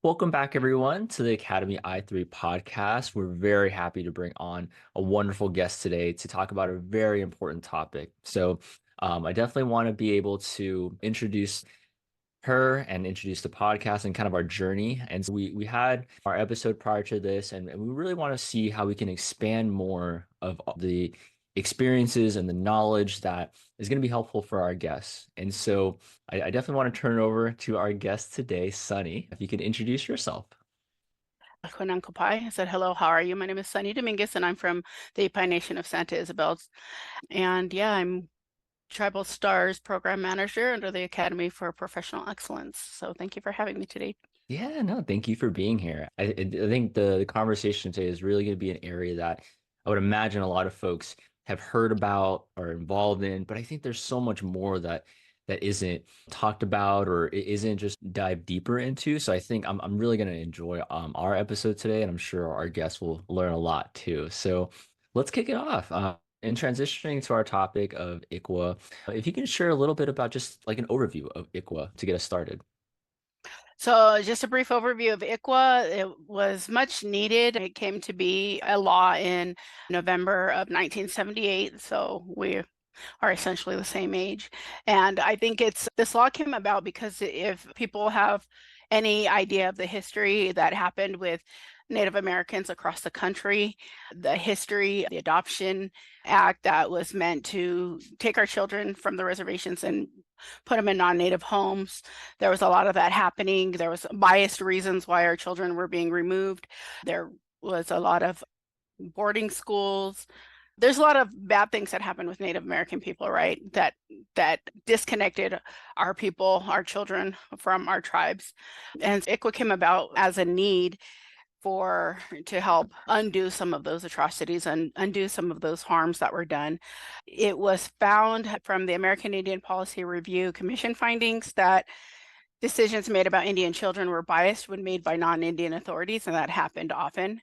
Welcome back, everyone, to the Academy I3 podcast. We're very happy to bring on a wonderful guest today to talk about a very important topic. I definitely want to be able to introduce her and introduce the podcast and kind of our journey. And so we had our episode prior to this, and we really want to see how we can expand more of the experiences and the knowledge that is going to be helpful for our guests. I definitely want to turn it over to our guest today, Sunny. If you could introduce yourself. Ipay. I said, hello, how are you? My name is Sunni Dominguez, and I'm from the Ipay Nation of Santa Isabel. And yeah, I'm Tribal Stars Program Manager under the Academy for Professional Excellence. So thank you for having me today. Yeah, no, thank you for being here. I think the conversation today is really going to be an area that I would imagine a lot of folks have heard about or involved in, but I think there's so much more that isn't talked about or it isn't just dive deeper into. So I think I'm really going to enjoy our episode today, and I'm sure our guests will learn a lot too. So let's kick it off. In transitioning to our topic of ICWA, if you can share a little bit about just like an overview of ICWA to get us started. So just a brief overview of ICWA. It was much needed. It came to be a law in November of 1978. So we are essentially the same age. And I think this law came about because if people have any idea of the history that happened with Native Americans across the country, the history, the Adoption Act that was meant to take our children from the reservations and put them in non-Native homes. There was a lot of that happening. There was biased reasons why our children were being removed. There was a lot of boarding schools. There's a lot of bad things that happened with Native American people, right? That disconnected our people, our children from our tribes. And ICWA came about as a need to help undo some of those atrocities and undo some of those harms that were done. It was found from the American Indian Policy Review Commission findings that decisions made about Indian children were biased when made by non-Indian authorities, and that happened often.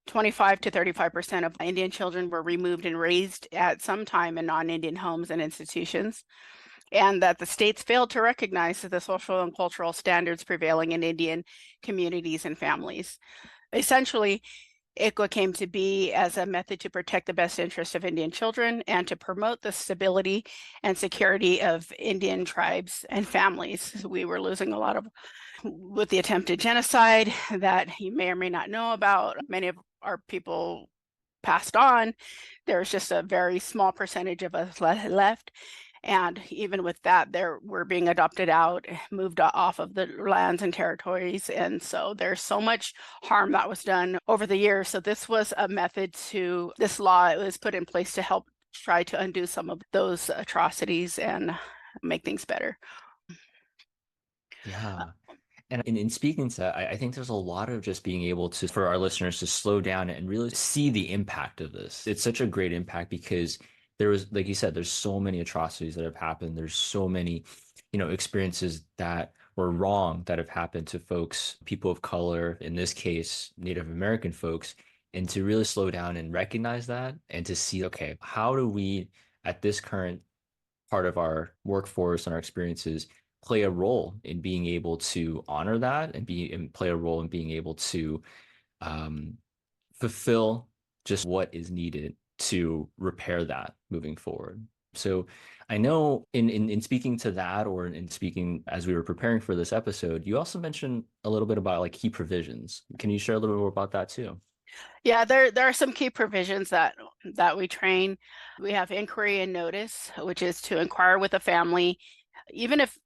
25 to 35% of Indian children were removed and raised at some time in non-Indian homes and institutions, and that the states failed to recognize the social and cultural standards prevailing in Indian communities and families. Essentially, ICWA came to be as a method to protect the best interests of Indian children and to promote the stability and security of Indian tribes and families. We were losing a lot of, with the attempted genocide that you may or may not know about. Many of our people passed on. There's just a very small percentage of us left. And even with that, we're being adopted out, moved off of the lands and territories. And so there's so much harm that was done over the years. So this was a method this law it was put in place to help try to undo some of those atrocities and make things better. Yeah. And in speaking to that, I think there's a lot of just being able to, for our listeners to slow down and really see the impact of this. It's such a great impact because there was, like you said, there's so many atrocities that have happened. There's so many, experiences that were wrong that have happened to folks, people of color, in this case, Native American folks, and to really slow down and recognize that and to see, okay, how do we, at this current part of our workforce and our experiences, play a role in being able to honor that and play a role in being able to um, fulfill just what is needed to repair that moving forward. So I know in speaking to that or in speaking as we were preparing for this episode, you also mentioned a little bit about like key provisions. Can you share a little bit more about that too? Yeah, there are some key provisions that we train. We have inquiry and notice, which is to inquire with a family, even if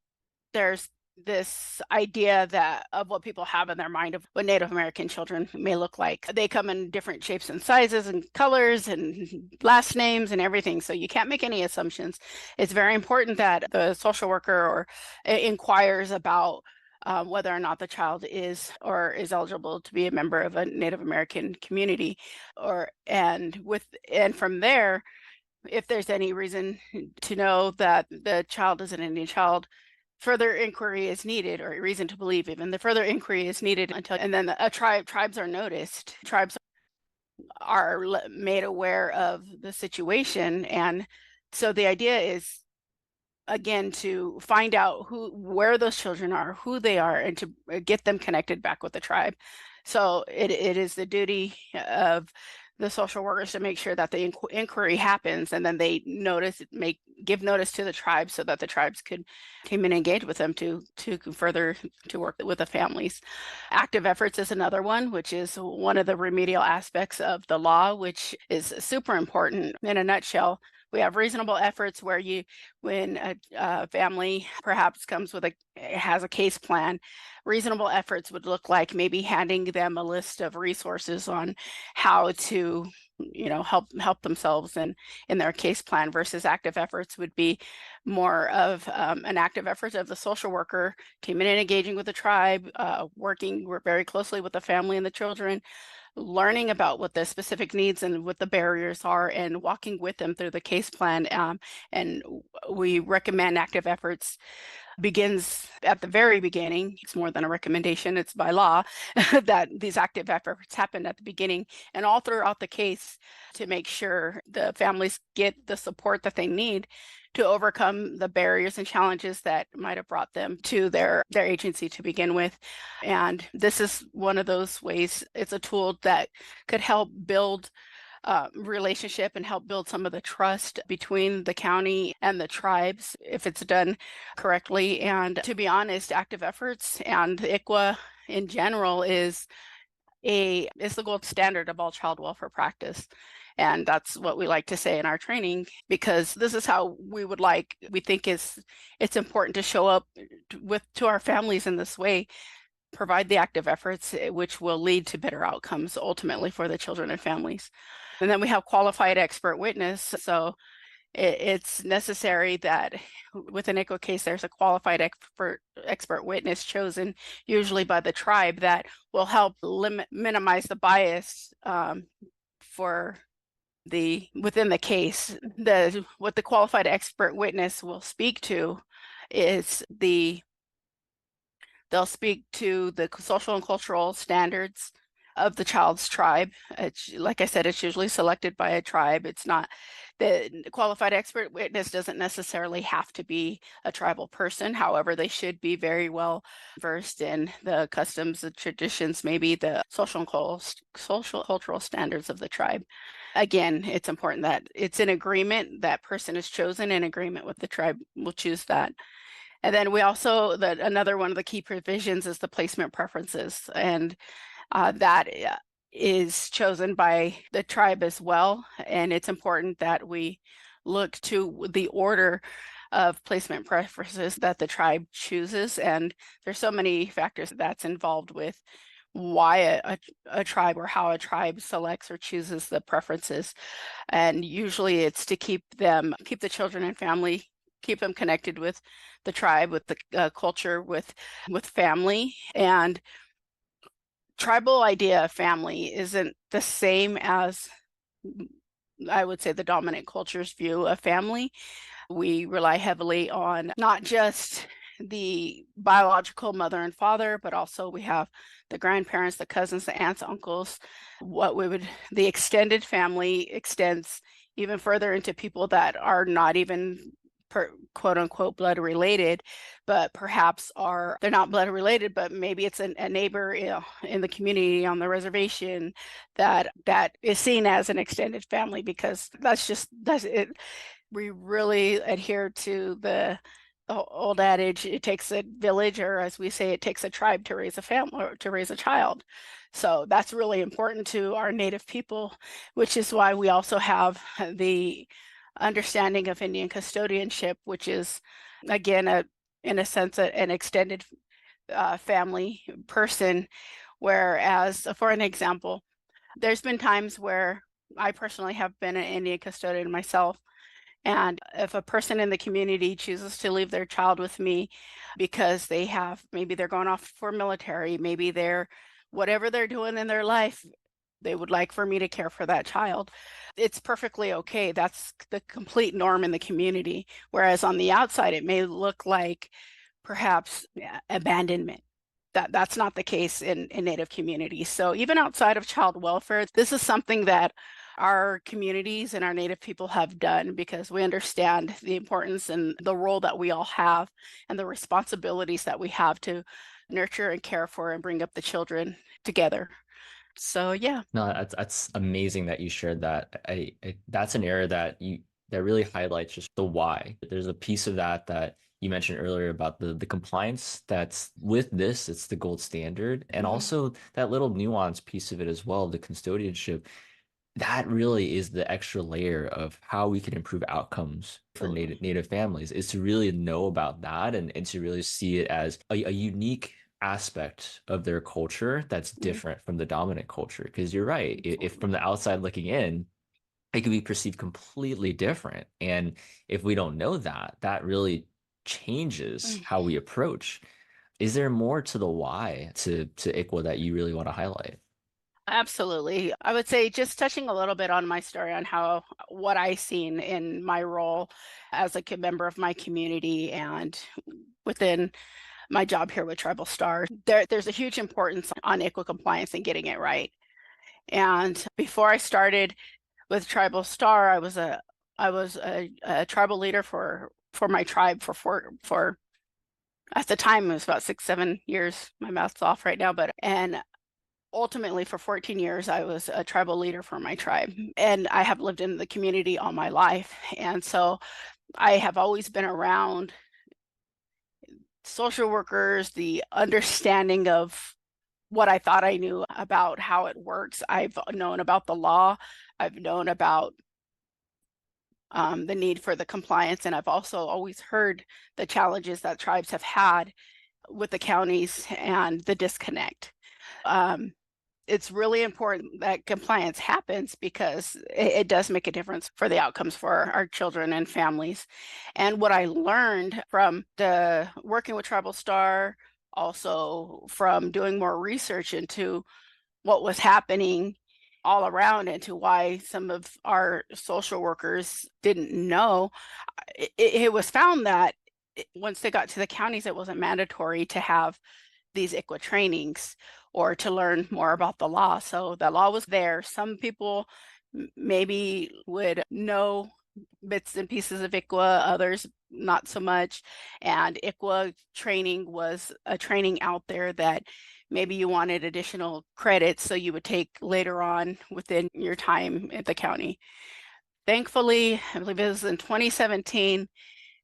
there's this idea that of what people have in their mind of what Native American children may look like. They come in different shapes and sizes and colors and last names and everything. So you can't make any assumptions. It's very important that the social worker or inquires about whether or not the child is or is eligible to be a member of a Native American community, and from there, if there's any reason to know that the child is an Indian child, further inquiry is needed, or a reason to believe even the further inquiry is needed until, and then tribes are noticed. Tribes are made aware of the situation, and so the idea is again, to find out where those children are, who they are, and to get them connected back with the tribe. So it is the duty of the social workers to make sure that the inquiry happens, and then they give notice to the tribe so that the tribes could come and engage with them to further to work with the families. Active efforts is another one, which is one of the remedial aspects of the law, which is super important. In a nutshell, we have reasonable efforts where when a family perhaps has a case plan, reasonable efforts would look like maybe handing them a list of resources on how to help themselves in their case plan, versus active efforts would be more of an active effort of the social worker coming in and engaging with the tribe, working very closely with the family and the children, learning about what the specific needs and what the barriers are, and walking with them through the case plan. And we recommend active efforts begins at the very beginning. It's more than a recommendation, it's by law that these active efforts happen at the beginning and all throughout the case, to make sure the families get the support that they need to overcome the barriers and challenges that might have brought them to their agency to begin with. And this is one of those ways. It's a tool that could help build relationship and help build some of the trust between the county and the tribes if it's done correctly. And to be honest, active efforts and ICWA in general is the gold standard of all child welfare practice. And that's what we like to say in our training, because this is how we think it's important to show up to our families in this way, provide the active efforts, which will lead to better outcomes ultimately for the children and families. And then we have qualified expert witness. So it's necessary that with an ICWA case, there's a qualified expert witness chosen, usually by the tribe, that will help minimize the bias within the case. What the qualified expert witness will speak to is they'll speak to the social and cultural standards of the child's tribe. Like I said, it's usually selected by a tribe. It's not the qualified expert witness doesn't necessarily have to be a tribal person. However, they should be very well versed in the customs, the traditions, maybe the social cultural standards of the tribe. Again, it's important that it's in agreement, that person is chosen in agreement with the tribe will choose that. And then we also, another one of the key provisions is the placement preferences. And that is chosen by the tribe as well. And it's important that we look to the order of placement preferences that the tribe chooses. And there's so many factors that's involved with why a tribe, or how a tribe selects or chooses the preferences. And usually it's to keep the children and family, keep them connected with the tribe, with the culture, with family. And tribal idea of family isn't the same as, I would say, the dominant culture's view of family. We rely heavily on not just the biological mother and father, but also we have the grandparents, the cousins, the aunts, uncles. The extended family extends even further into people that are not even quote unquote blood related, but perhaps they're not blood related, but maybe it's a neighbor in the community on the reservation that is seen as an extended family, because that's it. We really adhere to the old adage, it takes a village, or as we say, it takes a tribe to raise a family, or to raise a child. So that's really important to our Native people, which is why we also have the understanding of Indian custodianship, which is, again, in a sense, an extended family person. Whereas, for an example, there's been times where I personally have been an Indian custodian myself. And if a person in the community chooses to leave their child with me because maybe they're going off for military, maybe whatever they're doing in their life, they would like for me to care for that child, it's perfectly okay. That's the complete norm in the community. Whereas on the outside, it may look like perhaps abandonment. that's not the case in Native communities. So even outside of child welfare, this is something that our communities and our Native people have done because we understand the importance and the role that we all have and the responsibilities that we have to nurture and care for and bring up the children together. So yeah. No, that's amazing that you shared that. That's an area that really highlights just the why. There's a piece of that you mentioned earlier about the compliance that's with this, it's the gold standard, and Mhm. also that little nuance piece of it as well, the custodianship. That really is the extra layer of how we can improve outcomes for Absolutely. native families, is to really know about that and to really see it as a unique aspect of their culture that's Mhm. different from the dominant culture. Because you're right, if Absolutely. from the outside looking in, it can be perceived completely different. And if we don't know that, that really changes Mm. how we approach. Is there more to the why to ICWA that you really want to highlight? Absolutely. I would say just touching a little bit on my story on how what I seen in my role as a member of my community and within my job here with Tribal Star, there's a huge importance on ICWA compliance and getting it right. And before I started with Tribal Star, I was a tribal leader for my tribe for at the time it was about 6, 7 years. My math's off right now, but and ultimately for 14 years I was a tribal leader for my tribe, and I have lived in the community all my life, and so I have always been around social workers, the understanding of what I thought I knew about how it works. I've known about the law. I've known about the need for the compliance, and I've also always heard the challenges that tribes have had with the counties and the disconnect. Um, it's really important that compliance happens because it does make a difference for the outcomes for our children and families. And what I learned from the working with Tribal Star, also from doing more research into what was happening all around into why some of our social workers didn't know, it was found that once they got to the counties, it wasn't mandatory to have these ICWA trainings or to learn more about the law. So the law was there. Some people maybe would know bits and pieces of ICWA, others not so much. And ICWA training was a training out there that maybe you wanted additional credits so you would take later on within your time at the county. Thankfully, I believe it was in 2017,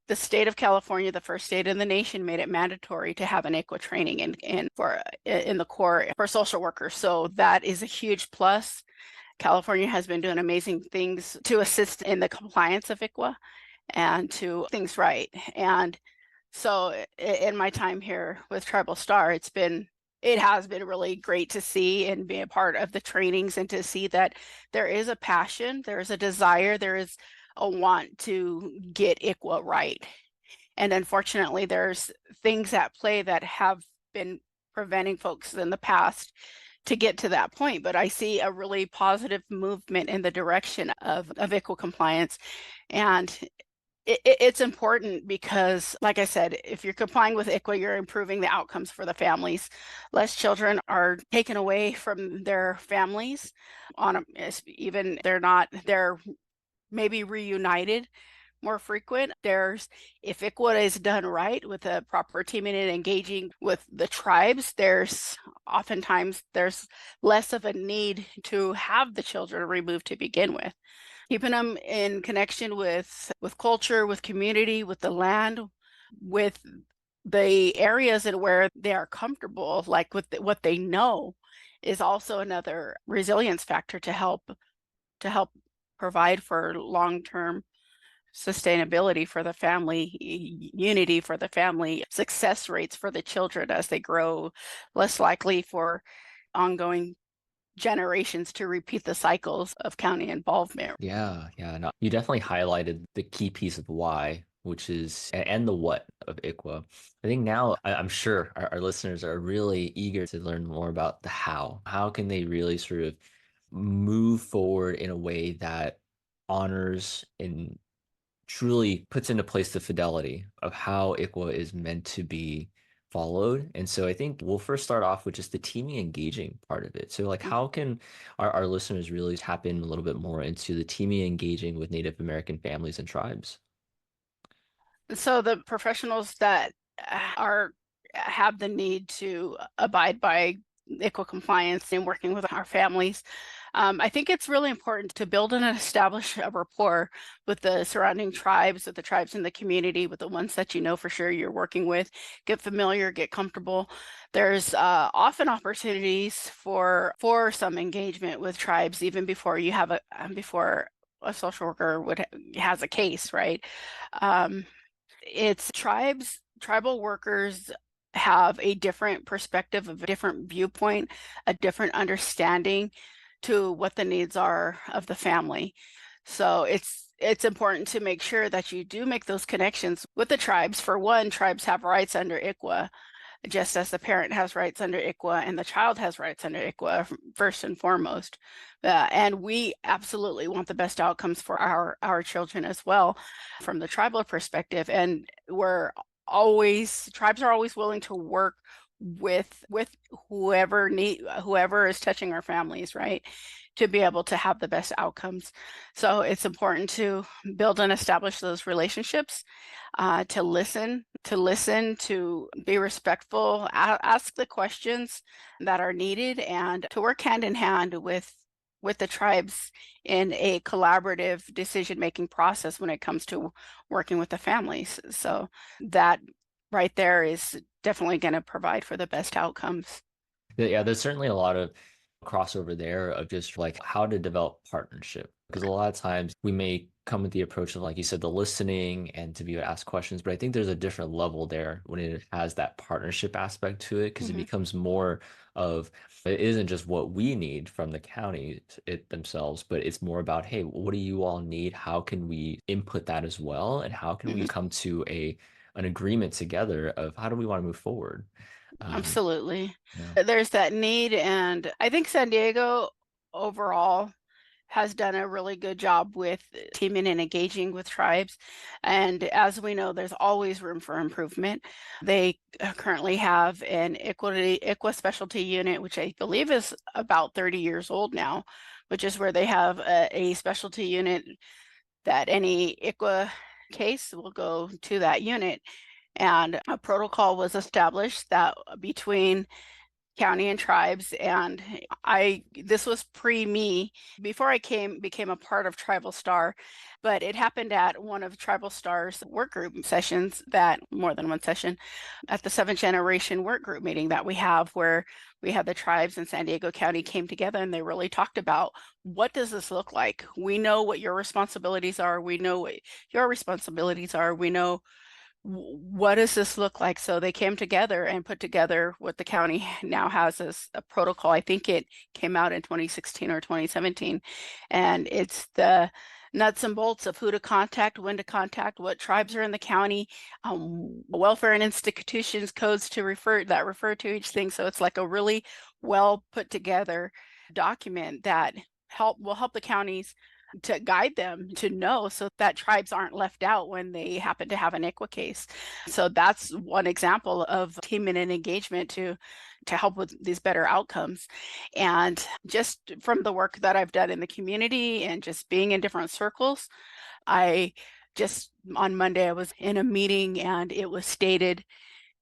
the state of California, the first state in the nation, made it mandatory to have an ICWA training in the Corps for social workers. So that is a huge plus. California has been doing amazing things to assist in the compliance of ICWA and to things right. And so in my time here with Tribal Star, it has been really great to see and be a part of the trainings and to see that there is a passion, there is a desire, there is a want to get ICWA right. And unfortunately, there's things at play that have been preventing folks in the past to get to that point. But I see a really positive movement in the direction of ICWA compliance. And it's important because, like I said, if you're complying with ICWA, you're improving the outcomes for the families. Less children are taken away from their families even they're maybe reunited more frequent. If ICWA is done right with the proper teaming and engaging with the tribes, there's less of a need to have the children removed to begin with. Keeping them in connection with culture, with community, with the land, with the areas and where they are comfortable, like with what they know, is also another resilience factor to help provide for long-term sustainability for the family, unity for the family, success rates for the children as they grow, less likely for ongoing generations to repeat the cycles of county involvement. Yeah, yeah. No, you definitely highlighted the key piece of why, which is and the what of ICWA. I think now I'm sure our listeners are really eager to learn more about the how. How can they really sort of move forward in a way that honors and truly puts into place the fidelity of how ICWA is meant to be followed. And so I think we'll first start off with just the teaming engaging part of it. So like how can our listeners really tap in a little bit more into the teaming engaging with Native American families and tribes? So the professionals that are have the need to abide by ICWA compliance and working with our families, I think it's really important to build and establish a rapport with the surrounding tribes, with the tribes in the community, with the ones that you know for sure you're working with. Get familiar, get comfortable. There's often opportunities for some engagement with tribes even before you have before a social worker has a case, right? Um, it's tribal workers have a different perspective, of a different viewpoint, a different understanding to what the needs are of the family. So it's important to make sure that you do make those connections with the tribes. For one, tribes have rights under ICWA, just as the parent has rights under ICWA and the child has rights under ICWA, first and foremost. And we absolutely want the best outcomes for our children as well from the tribal perspective. And tribes are always willing to work with whoever is touching our families, right? To be able to have the best outcomes. So it's important to build and establish those relationships, to listen, to be respectful, ask the questions that are needed, and to work hand in hand with the tribes in a collaborative decision-making process when it comes to working with the families. So that right there is definitely going to provide for the best outcomes. Yeah, there's certainly a lot of crossover there of just like how to develop partnership. Because a lot of times we may come with the approach of, like you said, the listening and to be able to ask questions. But I think there's a different level there when it has that partnership aspect to it, because it Mhm. becomes more of it isn't just what we need from the county themselves, but it's more about, hey, what do you all need? How can we input that as well? And how can we Mhm. come to an agreement together of how do we want to move forward? Um, Absolutely. yeah. There's that need, and I think San Diego overall has done a really good job with teaming and engaging with tribes. And as we know, there's always room for improvement. They currently have an ICWA specialty unit, which I believe is about 30 years old now, which is where they have a specialty unit that any ICWA case will go to that unit. And a protocol was established that between county and tribes, and this was pre me, before I became a part of Tribal Star, but it happened at one of Tribal Star's work group sessions, that more than one session, at the seventh generation work group meeting that we have, where we had the tribes in San Diego County came together and they really talked about, what does this look like? We know what your responsibilities are, we know what your responsibilities are, we know what does this look like? So they came together and put together what the county now has as a protocol. I think it came out in 2016 or 2017. And it's the nuts and bolts of who to contact, when to contact, what tribes are in the county, welfare and institutions codes refer to each thing. So it's like a really well put together document that will help the counties to guide them to know, so that tribes aren't left out when they happen to have an ICWA case. So that's one example of teaming and engagement to help with these better outcomes. And just from the work that I've done in the community and just being in different circles, I just on Monday I was in a meeting and it was stated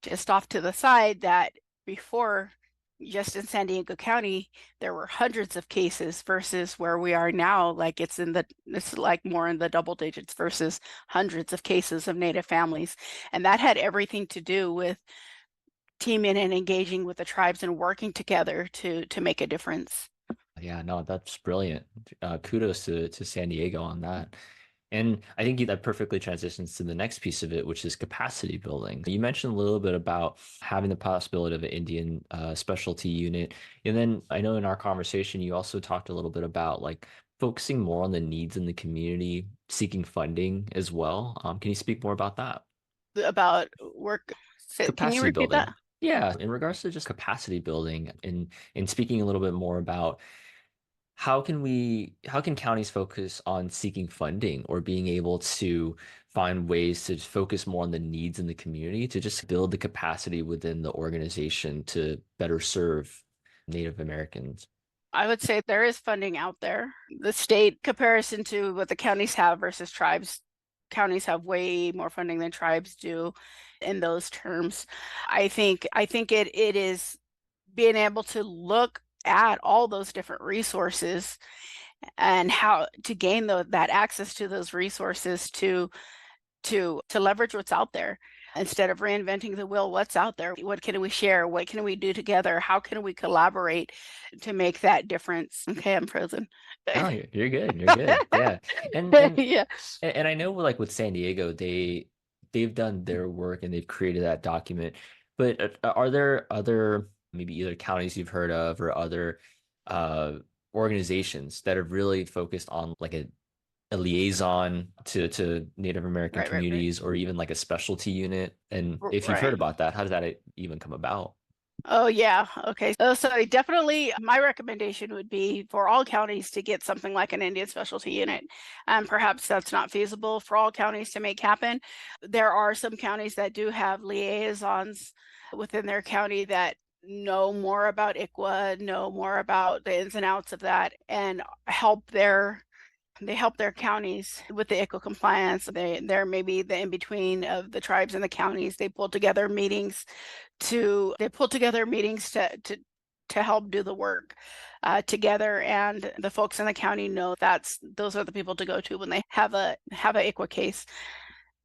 just off to the side that before, just in San Diego County, there were hundreds of cases versus where we are now, like it's like more in the double digits versus hundreds of cases of Native families. And that had everything to do with teaming and engaging with the tribes and working together to make a difference. Yeah, no, that's brilliant. Kudos to San Diego on that. And I think that perfectly transitions to the next piece of it, which is capacity building. You mentioned a little bit about having the possibility of an Indian specialty unit. And then I know in our conversation, you also talked a little bit about like focusing more on the needs in the community, seeking funding as well. Can you speak more about that? About work, can you Capacity repeat that? building. Yeah, in regards to just capacity building and speaking a little bit more about how can counties focus on seeking funding or being able to find ways to focus more on the needs in the community to just build the capacity within the organization to better serve Native Americans? I would say there is funding out there. The state comparison to what the counties have versus tribes, counties have way more funding than tribes do in those terms. I think it is being able to look at all those different resources and how to gain that access to those resources to leverage what's out there instead of reinventing the wheel. What's out there? What can we share? What can we do together? How can we collaborate to make that difference? Okay, I'm frozen. Oh, you're good. You're good. Yeah. And Yeah. and I know like with San Diego, they've done their work and they've created that document. But are there other maybe either counties you've heard of or other organizations that have really focused on like a liaison to Native American Right, right, right. communities or even like a specialty unit? And if you've heard Right. about that, how does that even come about? Oh, yeah. Okay. So definitely my recommendation would be for all counties to get something like an Indian specialty unit. Perhaps that's not feasible for all counties to make happen. There are some counties that do have liaisons within their county that know more about ICWA, know more about the ins and outs of that, and they help their counties with the ICWA compliance. They're maybe the in between of the tribes and the counties. They pull together meetings to help do the work together, and the folks in the county know those are the people to go to when they have a ICWA case.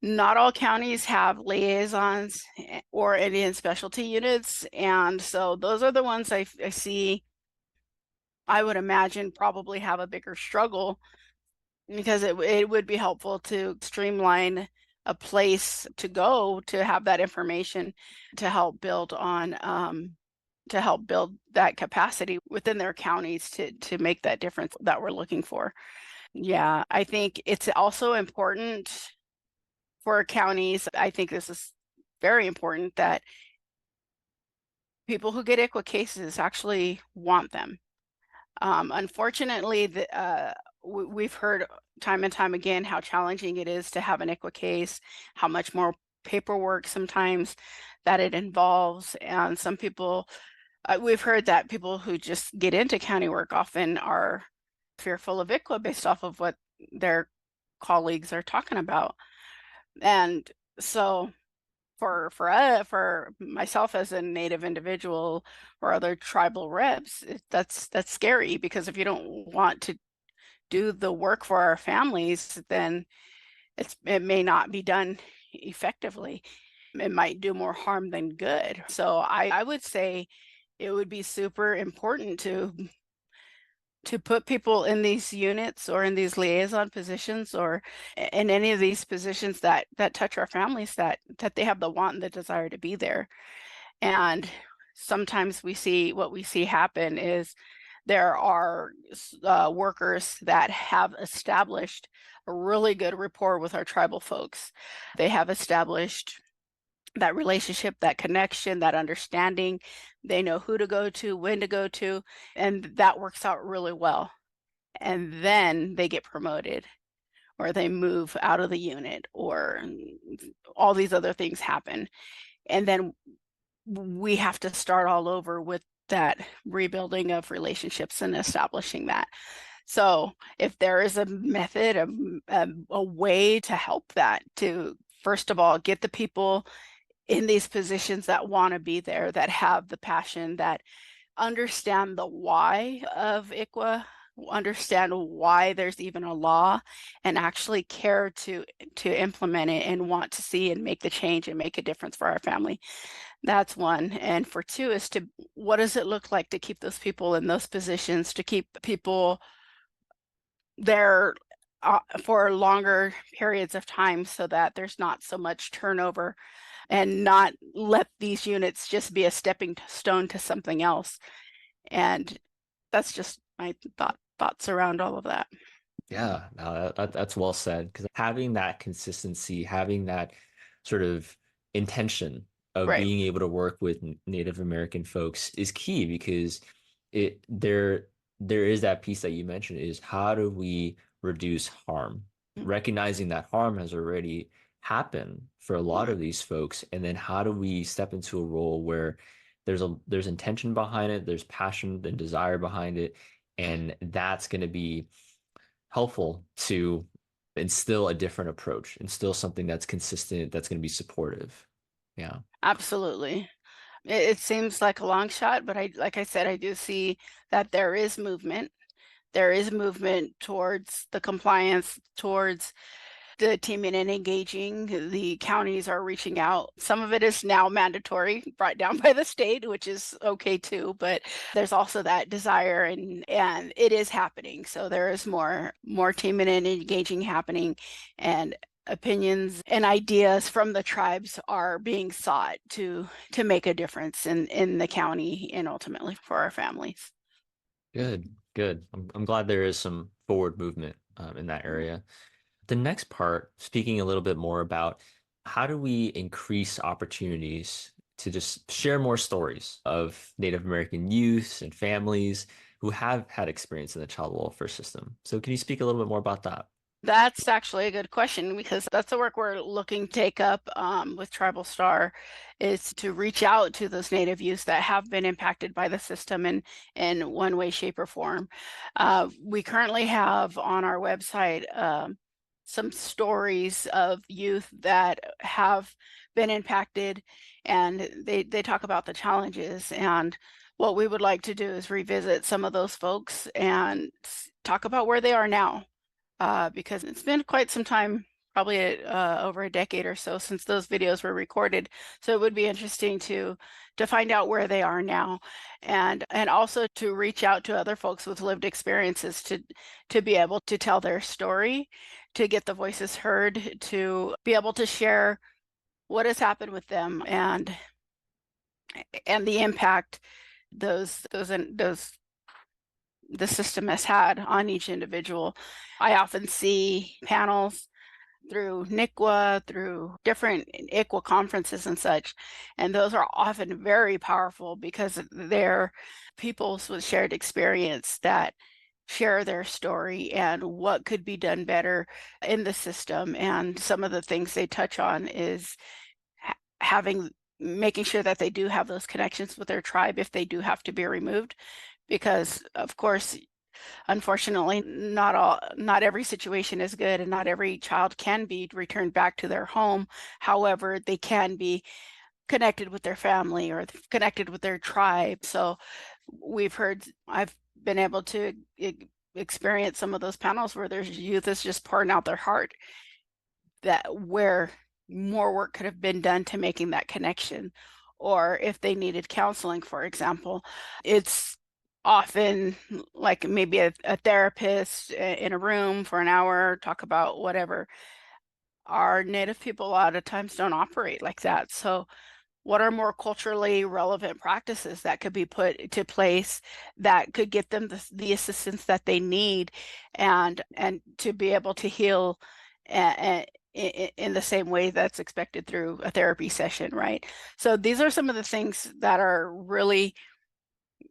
Not all counties have liaisons or Indian specialty units, and so those are the ones I see. I would imagine probably have a bigger struggle because it would be helpful to streamline a place to go to have that information to help build on to help build that capacity within their counties to make that difference that we're looking for. Yeah, I think it's also important for counties. I think this is very important that people who get ICWA cases actually want them. Unfortunately, we've heard time and time again how challenging it is to have an ICWA case, how much more paperwork sometimes that it involves. And some people, we've heard that people who just get into county work often are fearful of ICWA based off of what their colleagues are talking about. And so for myself as a Native individual or other tribal reps, that's scary because if you don't want to do the work for our families, then it may not be done effectively. It might do more harm than good. So I would say it would be super important to put people in these units or in these liaison positions or in any of these positions that touch our families, that they have the want and the desire to be there. And sometimes what we see happen is there are workers that have established a really good rapport with our tribal folks. They have established that relationship, that connection, that understanding. They know who to go to, when to go to, and that works out really well. And then they get promoted or they move out of the unit or all these other things happen. And then we have to start all over with that rebuilding of relationships and establishing that. So if there is a method, a way to help that, to first of all get the people in these positions that want to be there, that have the passion, that understand the why of ICWA, understand why there's even a law, and actually care to implement it and want to see and make the change and make a difference for our family. That's one. And for two is to what does it look like to keep those people in those positions, to keep people there for longer periods of time so that there's not so much turnover and not let these units just be a stepping stone to something else. And that's just my thoughts around all of that. Yeah, no, that's well said. Because having that consistency, having that sort of intention of Right. being able to work with Native American folks is key because it there is that piece that you mentioned is how do we reduce harm? Recognizing that harm has already happened for a lot Right. of these folks, and then how do we step into a role where there's intention behind it, there's passion and desire behind it, and that's going to be helpful to instill a different approach, instill something that's consistent, that's going to be supportive. Yeah. Absolutely. It seems like a long shot, but like I said, I do see that there is movement. There is movement towards the compliance, towards the teaming and engaging. The counties are reaching out. Some of it is now mandatory, brought down by the state, which is okay too, but there's also that desire and it is happening. So there is more teaming and engaging happening, and opinions and ideas from the tribes are being sought to make a difference in the county and ultimately for our families. Good, good. I'm glad there is some forward movement in that area. The next part, speaking a little bit more about how do we increase opportunities to just share more stories of Native American youth and families who have had experience in the child welfare system. So can you speak a little bit more about that? That's actually a good question because that's the work we're looking to take up with Tribal Star, is to reach out to those Native youths that have been impacted by the system in one way, shape, or form. We currently have on our website some stories of youth that have been impacted, and they talk about the challenges. And what we would like to do is revisit some of those folks and talk about where they are now, because it's been quite some time, probably over a decade or so since those videos were recorded. So it would be interesting to find out where they are now, and also to reach out to other folks with lived experiences to be able to tell their story, to get the voices heard, to be able to share what has happened with them and the impact those the system has had on each individual. I often see panels through NICWA, through different ICWA conferences and such, and those are often very powerful because they're people with shared experience that share their story and what could be done better in the system. And some of the things they touch on is having making sure that they do have those connections with their tribe if they do have to be removed, because of course, unfortunately, not every situation is good and not every child can be returned back to their home. However, they can be connected with their family or connected with their tribe. So I've been able to experience some of those panels where there's youth is just pouring out their heart, that where more work could have been done to making that connection. Or if they needed counseling, for example, it's often like maybe a therapist in a room for an hour, talk about whatever. Our Native people a lot of times don't operate like that. So what are more culturally relevant practices that could be put into place that could get them the assistance that they need, and to be able to heal in the same way that's expected through a therapy session, right? So these are some of the things that are really,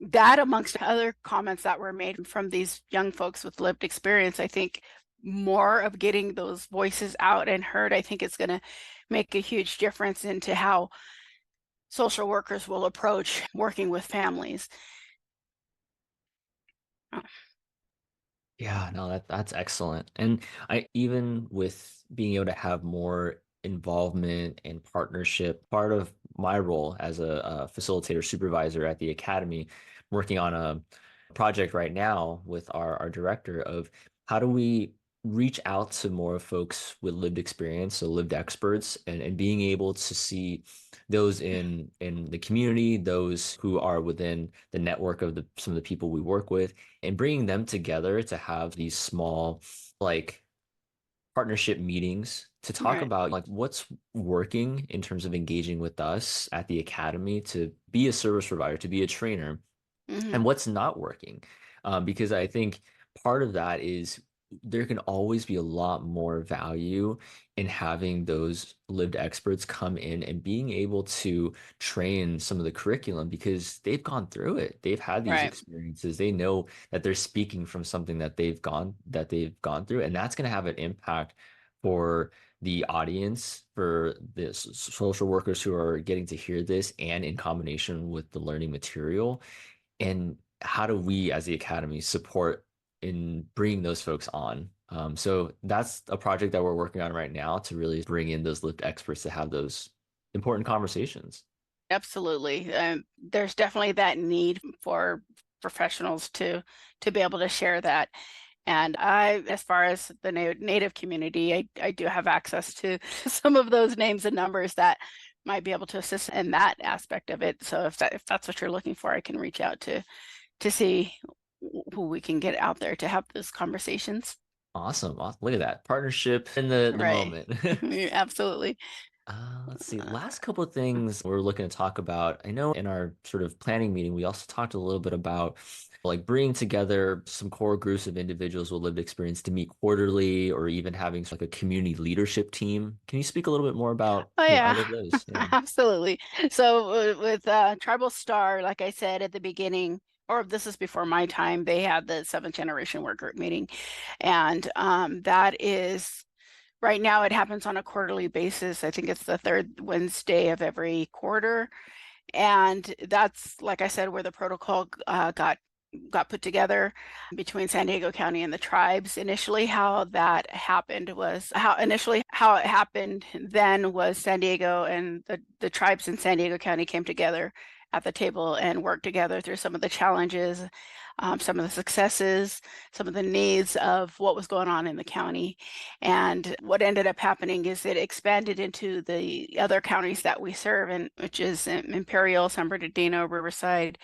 that amongst other comments that were made from these young folks with lived experience. I think more of getting those voices out and heard, I think it's going to make a huge difference into how social workers will approach working with families. Oh, Yeah, no, that's excellent. And I even with being able to have more involvement and partnership, part of my role as a facilitator supervisor at the academy, working on a project right now with our director of how do we reach out to more folks with lived experience, so lived experts, and being able to see those in the community, those who are within the network of some of the people we work with, and bringing them together to have these small like partnership meetings to talk right. about like what's working in terms of engaging with us at the academy to be a service provider, to be a trainer, Mm-hmm. and what's not working. Because I think part of that is there can always be a lot more value in having those lived experts come in and being able to train some of the curriculum because they've gone through it. They've had these Right. experiences. They know that they're speaking from something that they've gone through, and that's going to have an impact for the audience, for the social workers who are getting to hear this, and in combination with the learning material. And how do we as the academy support in bringing those folks on? So that's a project that we're working on right now to really bring in those lived experts to have those important conversations. Absolutely. There's definitely that need for professionals to be able to share that. And I, as far as the Native community, I do have access to some of those names and numbers that might be able to assist in that aspect of it. So if that's what you're looking for, I can reach out to see who we can get out there to have those conversations. Awesome. Awesome. Look at that partnership in the Right. moment. Absolutely. Let's see. Uh, Last couple of things we're looking to talk about. I know in our sort of planning meeting, we also talked a little bit about like bringing together some core groups of individuals with lived experience to meet quarterly or even having like a community leadership team. Can you speak a little bit more about, Oh either yeah, of those? Yeah. absolutely. So with Tribal Star, like I said at the beginning, or this is before my time, they had the seventh generation work group meeting, and that is right now it happens on a quarterly basis. I think it's the third Wednesday of every quarter. And that's, like I said, where the protocol got put together between San Diego County and the tribes. Initially, how that happened was how it happened then was San Diego and the tribes in San Diego County came together at the table and worked together through some of the challenges, some of the successes, some of the needs of what was going on in the county. And what ended up happening is it expanded into the other counties that we serve, and which is Imperial, San Bernardino, Riverside,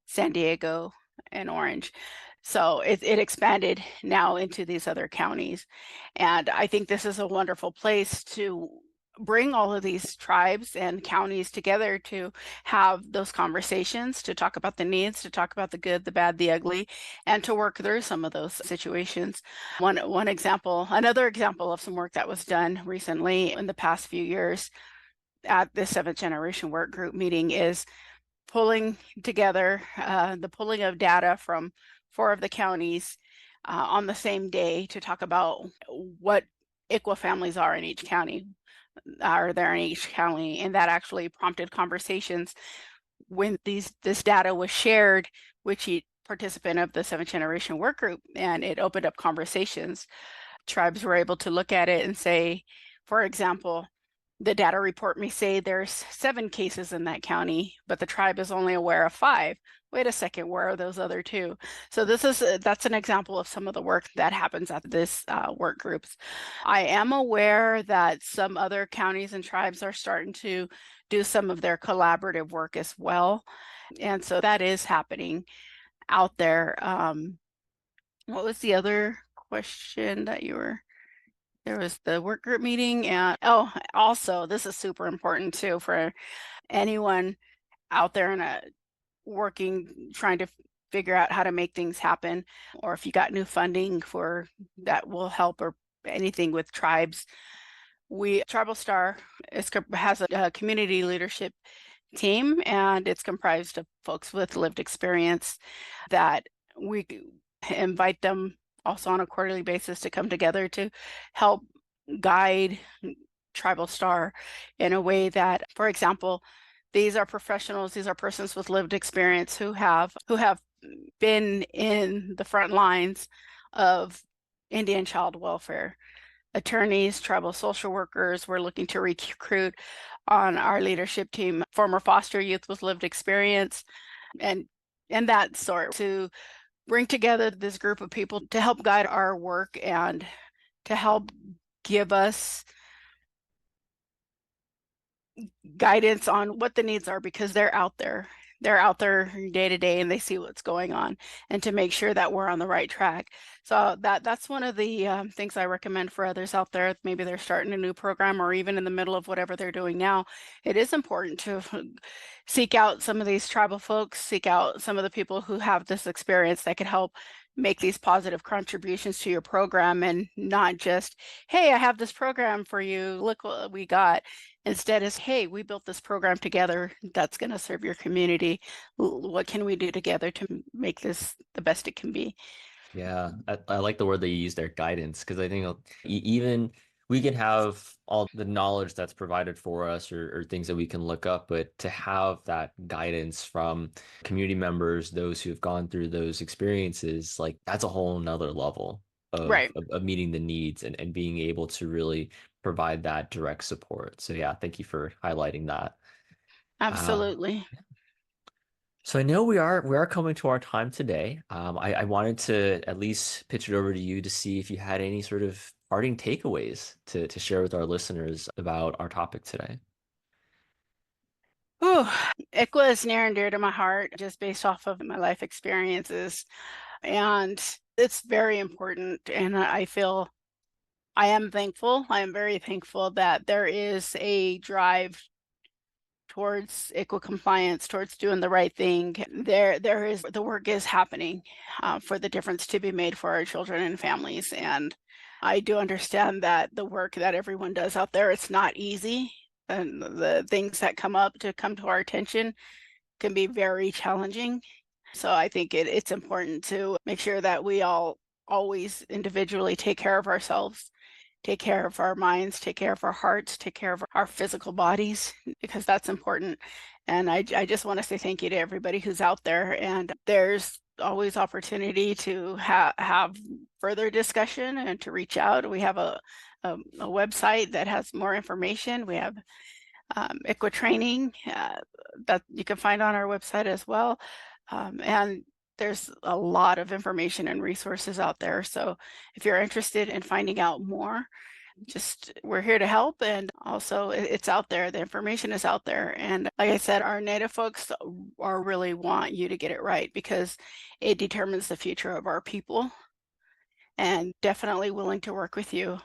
San Diego, and Orange. So it expanded now into these other counties. And I think this is a wonderful place to bring all of these tribes and counties together to have those conversations, to talk about the needs, to talk about the good, the bad, the ugly, and to work through some of those situations. One example, another example of some work that was done recently in the past few years at the seventh generation work group meeting is pulling together the pulling of data from four of the counties on the same day to talk about what ICWA families are in each county, are there in each county, and that actually prompted conversations when this data was shared with each participant of the seventh generation work group, and it opened up conversations. Tribes were able to look at it and say, for example, the data report may say there's 7 cases in that county, but the tribe is only aware of 5. Wait a second, where are those other 2? So that's an example of some of the work that happens at this work groups. I am aware that some other counties and tribes are starting to do some of their collaborative work as well. And so that is happening out there. What was the other question that you were? There was the work group meeting, and oh, also, this is super important too for anyone out there in a working, trying to figure out how to make things happen, or if you got new funding for that will help or anything with tribes. Tribal Star has a community leadership team, and it's comprised of folks with lived experience that we invite them also on a quarterly basis to come together to help guide Tribal Star in a way that, for example, these are professionals, these are persons with lived experience who have been in the front lines of Indian child welfare. Attorneys, tribal social workers, we're looking to recruit on our leadership team former foster youth with lived experience and that sort to bring together this group of people to help guide our work and to help give us guidance on what the needs are because they're out there. They're out there day to day and they see what's going on and to make sure that we're on the right track. So that's one of the things I recommend for others out there. Maybe they're starting a new program or even in the middle of whatever they're doing now. It is important to seek out some of these tribal folks, seek out some of the people who have this experience that could help make these positive contributions to your program, and not just, hey, I have this program for you, look what we got. Instead is, hey, we built this program together that's going to serve your community. What can we do together to make this the best it can be? Yeah, I like the word that you use there, guidance, because I think even we can have all the knowledge that's provided for us or things that we can look up, but to have that guidance from community members, those who have gone through those experiences, like that's a whole nother level Right. of meeting the needs and being able to really provide that direct support. So yeah, thank you for highlighting that. Uh, Absolutely. so I know we are coming to our time today. I wanted to at least pitch it over to you to see if you had any sort of parting takeaways to share with our listeners about our topic today. Ooh, ICWA is near and dear to my heart just based off of my life experiences. And it's very important. And I feel I am thankful. I am very thankful that there is a drive towards ICWA compliance, towards doing the right thing. There is the work is happening for the difference to be made for our children and families. And I do understand that the work that everyone does out there, it's not easy. And the things that come up to come to our attention can be very challenging. So I think it's important to make sure that we all always individually take care of ourselves, take care of our minds, take care of our hearts, take care of our physical bodies, because that's important. And I just want to say thank you to everybody who's out there. And there's always opportunity to have further discussion and to reach out. We have a website that has more information. We have ICWA training that you can find on our website as well. And there's a lot of information and resources out there. So if you're interested in finding out more, just we're here to help. And also it's out there. The information is out there. And like I said, our Native folks are really want you to get it right because it determines the future of our people, and definitely willing to work with you.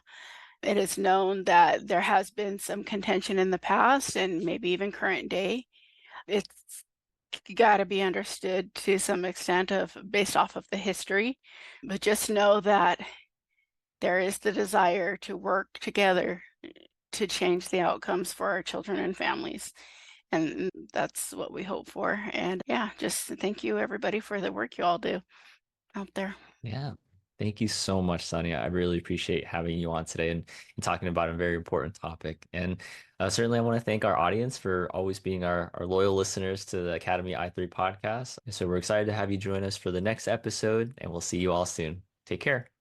It is known that there has been some contention in the past and maybe even current day. It's got to be understood to some extent of based off of the history, but just know that there is the desire to work together to change the outcomes for our children and families. And that's what we hope for. And yeah, just thank you everybody for the work you all do out there. Yeah. Thank you so much, Sonia. I really appreciate having you on today and talking about a very important topic. And certainly, I want to thank our audience for always being our loyal listeners to the Academy I3 podcast. So we're excited to have you join us for the next episode, and we'll see you all soon. Take care.